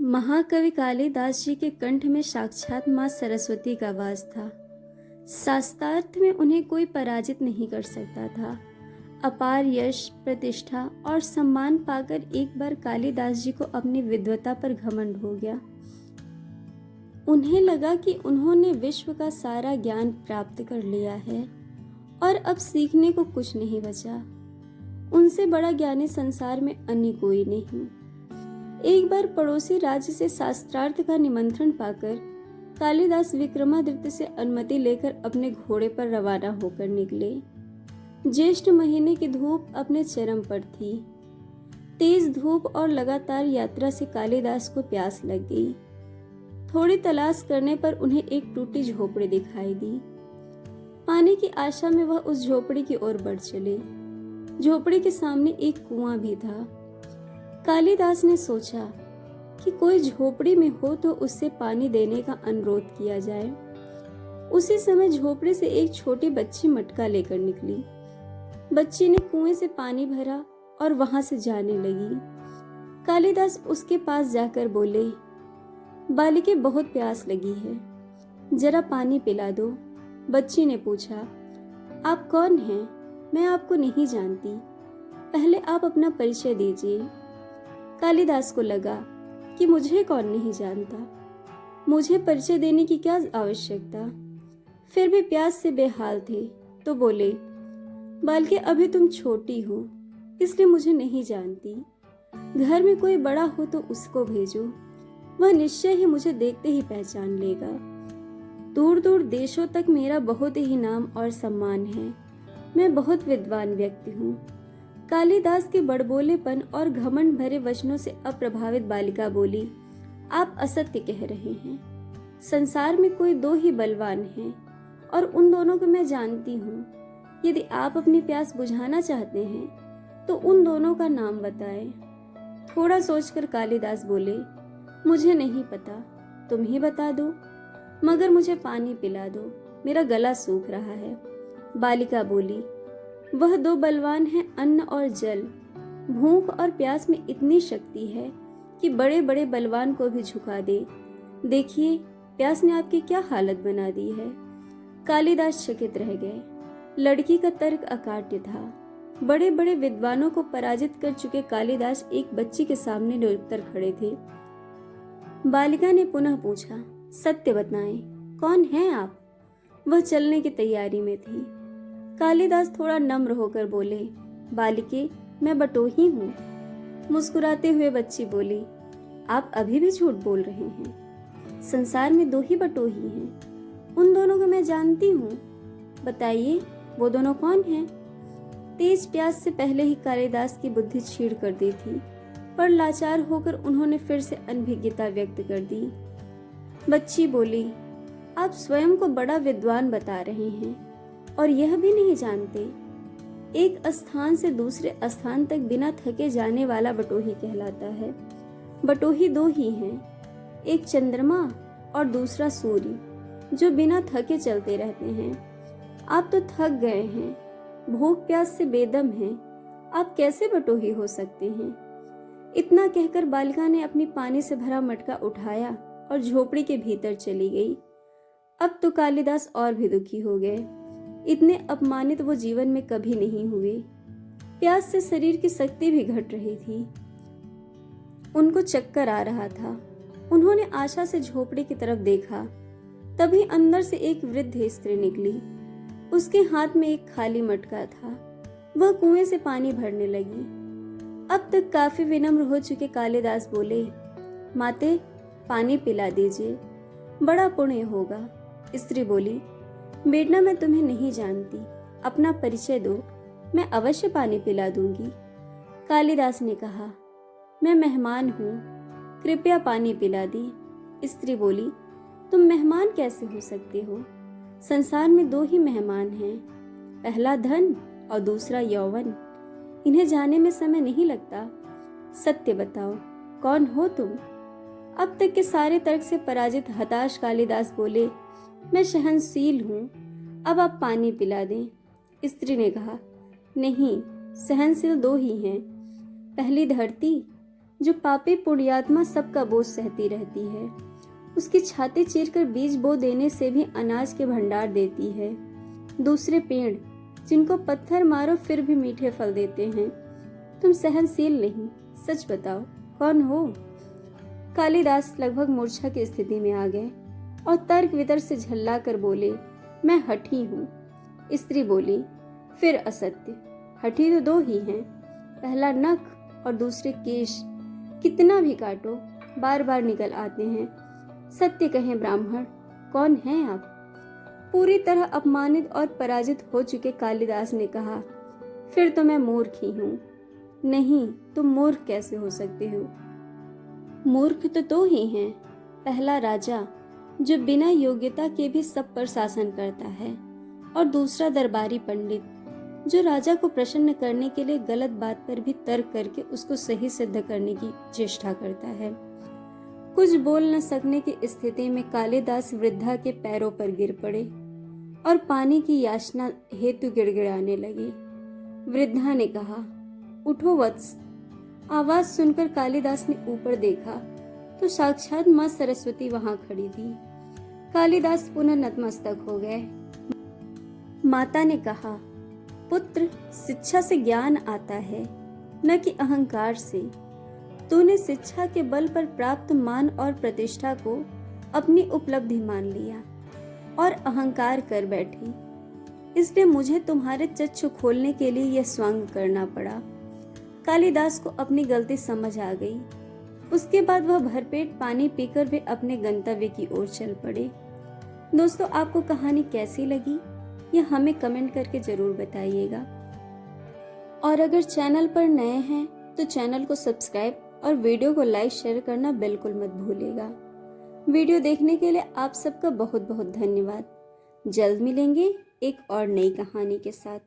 महाकवि कालिदास जी के कंठ में साक्षात माँ सरस्वती का वास था। शास्त्रार्थ में उन्हें कोई पराजित नहीं कर सकता था। अपार यश, प्रतिष्ठा और सम्मान पाकर एक बार कालिदास जी को अपनी विद्वता पर घमंड हो गया। उन्हें लगा कि उन्होंने विश्व का सारा ज्ञान प्राप्त कर लिया है और अब सीखने को कुछ नहीं बचा। उनसे बड़ा ज्ञानी संसार में अन्य कोई नहीं। एक बार पड़ोसी राज्य से शास्त्रार्थ का निमंत्रण पाकर कालिदास विक्रमादित्य से अनुमति लेकर अपने घोड़े पर रवाना होकर निकले। ज्येष्ठ महीने की धूप अपने चरम पर थी। तेज धूप और लगातार यात्रा से कालिदास को प्यास लग गई। थोड़ी तलाश करने पर उन्हें एक टूटी झोपड़ी दिखाई दी। पानी की आशा में वह उस झोपड़ी की ओर बढ़ चले। झोपड़ी के सामने एक कुआं भी था। कालिदास ने सोचा कि कोई झोपड़ी में हो तो उससे पानी देने का अनुरोध किया जाए। उसी समय झोपड़ी से एक छोटी बच्ची मटका लेकर निकली। बच्ची ने कुएं से पानी भरा और वहां से जाने लगी। कालिदास उसके पास जाकर बोले, बालिके बहुत प्यास लगी है, जरा पानी पिला दो। बच्ची ने पूछा, आप कौन हैं? मैं आपको नहीं जानती, पहले आप अपना परिचय दीजिए। कालिदास को लगा कि मुझे कौन नहीं जानता, मुझे परिचय देने की क्या आवश्यकता। फिर भी प्यास से बेहाल थे तो बोले, बालिके अभी तुम छोटी हो इसलिए मुझे नहीं जानती। घर में कोई बड़ा हो तो उसको भेजो, वह निश्चय ही मुझे देखते ही पहचान लेगा। दूर दूर देशों तक मेरा बहुत ही नाम और सम्मान है। मैं बहुत विद्वान व्यक्ति हूँ। कालिदास के बड़बोलेपन और घमंड भरे वचनों से अप्रभावित बालिका बोली, आप असत्य कह रहे हैं। संसार में कोई दो ही बलवान हैं और उन दोनों को मैं जानती हूँ। यदि आप अपनी प्यास बुझाना चाहते हैं तो उन दोनों का नाम बताएं। थोड़ा सोचकर कालिदास बोले, मुझे नहीं पता, तुम ही बता दो, मगर मुझे पानी पिला दो, मेरा गला सूख रहा है। बालिका बोली, वह दो बलवान हैं अन्न और जल। भूख और प्यास में इतनी शक्ति है कि बड़े बड़े बलवान को भी झुका दे। देखिए प्यास ने आपकी क्या हालत बना दी है। कालिदास चकित रह गए। लड़की का तर्क अकाट्य था। बड़े बड़े विद्वानों को पराजित कर चुके कालिदास एक बच्ची के सामने निरुत्तर खड़े थे। बालिका ने पुनः पूछा, सत्य बताएं, कौन हैं आप? वह चलने की तैयारी में थी। कालिदास थोड़ा नम्र होकर बोले, बालिके मैं बटोही हूँ। मुस्कुराते हुए बच्ची बोली, आप अभी भी झूठ बोल रहे हैं। संसार में दो ही बटोही हैं, उन दोनों को मैं जानती हूँ। बताइए वो दोनों कौन हैं? तेज प्यास से पहले ही कालिदास की बुद्धि छीड़ कर दी थी, पर लाचार होकर उन्होंने फिर से अनभिज्ञता व्यक्त कर दी। बच्ची बोली, आप स्वयं को बड़ा विद्वान बता रहे हैं और यह भी नहीं जानते। एक स्थान से दूसरे स्थान तक बिना थके जाने वाला बटोही कहलाता है। बटोही दो ही हैं, एक चंद्रमा और दूसरा सूर्य, जो बिना थके चलते रहते हैं। आप तो थक गए हैं, भूख प्यास से बेदम हैं, आप कैसे बटोही हो सकते हैं? इतना कहकर बालिका ने अपनी पानी से भरा मटका उठाया और झोपड़ी के भीतर चली गई। अब तो कालिदास और भी दुखी हो गए। इतने अपमानित वो जीवन में कभी नहीं हुए। प्यास से शरीर की शक्ति भी घट रही थी। उनको चक्कर आ रहा था। उन्होंने आशा से झोपड़ी की तरफ देखा। तभी अंदर से एक वृद्ध स्त्री निकली। उसके हाथ में एक खाली मटका था। वह कुएं से पानी भरने लगी। अब तक काफी विनम्र हो चुके कालिदास बोले, माते पानी पिला दीजिए, बड़ा पुण्य होगा। स्त्री बोली, बेटा मैं तुम्हें नहीं जानती, अपना परिचय दो, मैं अवश्य पानी पिला दूंगी। कालिदास ने कहा, मैं मेहमान हूँ, कृपया पानी पिला दी। स्त्री बोली, तुम मेहमान कैसे हो सकते हो? संसार में दो ही मेहमान हैं, पहला धन और दूसरा यौवन। इन्हें जाने में समय नहीं लगता। सत्य बताओ, कौन हो तुम? अब तक के सारे तर्क से पराजित हताश कालिदास बोले, मैं सहनशील हूँ, अब आप पानी पिला दें। स्त्री ने कहा, नहीं, सहनशील दो ही हैं, पहली धरती जो पापी पुण्यात्मा सबका बोझ सहती रहती है। उसकी छाती चीरकर बीज बो देने से भी अनाज के भंडार देती है। दूसरे पेड़ जिनको पत्थर मारो फिर भी मीठे फल देते हैं। तुम सहनशील नहीं, सच बताओ कौन हो? कालिदास लगभग मूर्छा की स्थिति में आ गए और तर्क वितर्क से झल्ला कर बोले, मैं हठी हूँ। स्त्री बोली, फिर असत्य। हठी तो दो ही हैं, पहला नख और दूसरे केश। कितना भी काटो बार बार निकल आते हैं। सत्य कहें ब्राह्मण, कौन हैं आप? पूरी तरह अपमानित और पराजित हो चुके कालिदास ने कहा, फिर तो मैं मूर्ख ही हूँ। नहीं, तुम मूर्ख कैसे हो सकते हो? मूर्ख तो दो ही हैं, पहला राजा जो बिना योग्यता के भी सब पर शासन करता है, और दूसरा दरबारी पंडित जो राजा को प्रसन्न करने के लिए गलत बात पर भी तर्क करके उसको सही सिद्ध करने की चेष्टा करता है। कुछ बोल न सकने की स्थिति में कालिदास वृद्धा के पैरों पर गिर पड़े और पानी की याचना हेतु गिड़गिड़ाने लगे। वृद्धा ने कहा, उठो वत्स। आवाज सुनकर कालिदास ने ऊपर देखा तो साक्षात मां सरस्वती वहां खड़ी थी। कालिदास पुनः नतमस्तक हो गए। माता ने कहा, पुत्र, शिक्षा से ज्ञान आता है, न कि अहंकार से। तूने शिक्षा के बल पर प्राप्त मान और प्रतिष्ठा को अपनी उपलब्धि मान लिया और अहंकार कर बैठी, इसलिए मुझे तुम्हारे चक्षु खोलने के लिए यह स्वांग करना पड़ा। कालिदास को अपनी गलती समझ आ गई। उसके बाद वह भरपेट पानी पीकर वे अपने गंतव्य की ओर चल पड़े। दोस्तों, आपको कहानी कैसी लगी यह हमें कमेंट करके जरूर बताइएगा, और अगर चैनल पर नए हैं तो चैनल को सब्सक्राइब और वीडियो को लाइक शेयर करना बिल्कुल मत भूलिएगा। वीडियो देखने के लिए आप सबका बहुत बहुत धन्यवाद। जल्द मिलेंगे एक और नई कहानी के साथ।